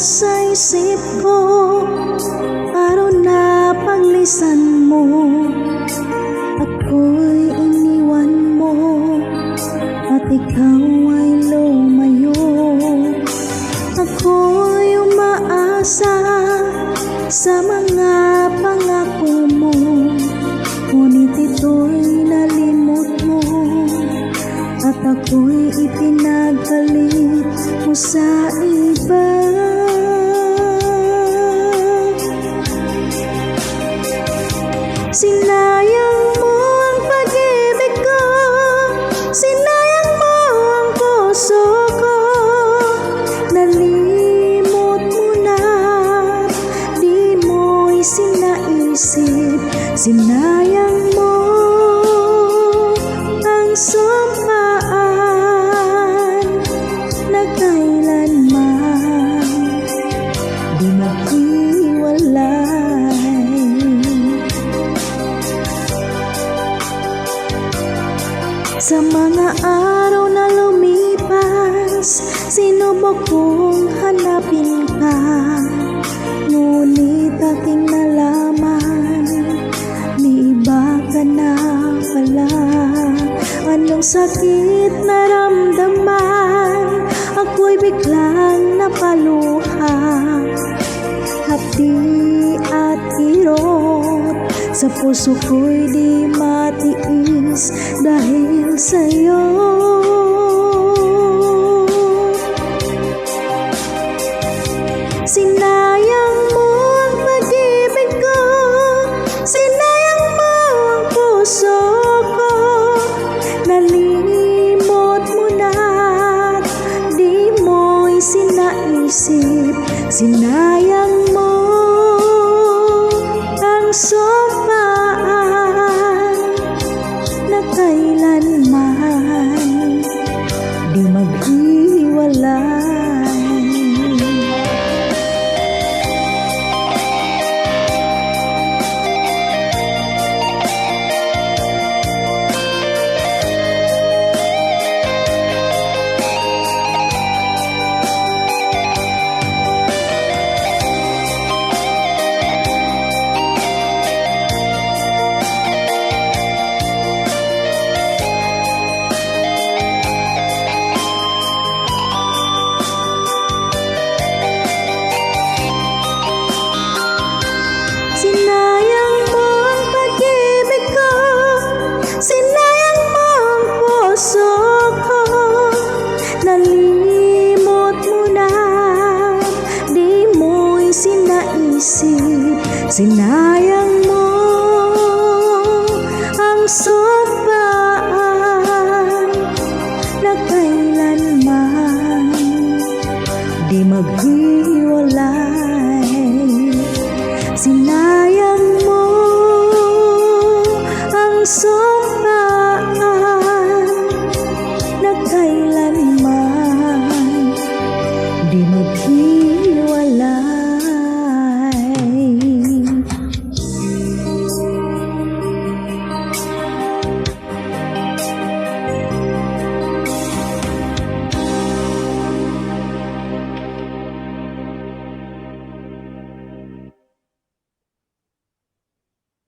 sa isip ko, araw na paglisan mo, ako'y iniwan mo, at ikaw ay lumayo. Ako'y umaasa sa mga pangako mo, ngunit ito'y nalimot mo, at ako'y ipinagpalit mo sa iba. Sinayang mo ang pag-ibig ko, sinayang mo ang puso ko, nalimot mo na, di mo'y sinaisip. Sinayang mo ang sumpaan na kailanman di maghiwalay. Sa mga araw na lumipas, sinubok kong hanapin ka, ngunit aking nalaman, may iba ka na pala. Anong sakit naramdaman, ako'y biglang napaluha, hapdi at kirot, sa puso ko'y di matiis dahil sa'yo. Sinayang mo ang pag-ibig ko, sinayang mo ang puso ko, nalimot mo na, di mo'y sinaisip. Sinayang mo ang sumpaan na kailanman di maghiwalay. Sinayang mo ang pag-ibig ko, sinayang mo ang puso ko, nalimot mo na, di mo'y sinaisip.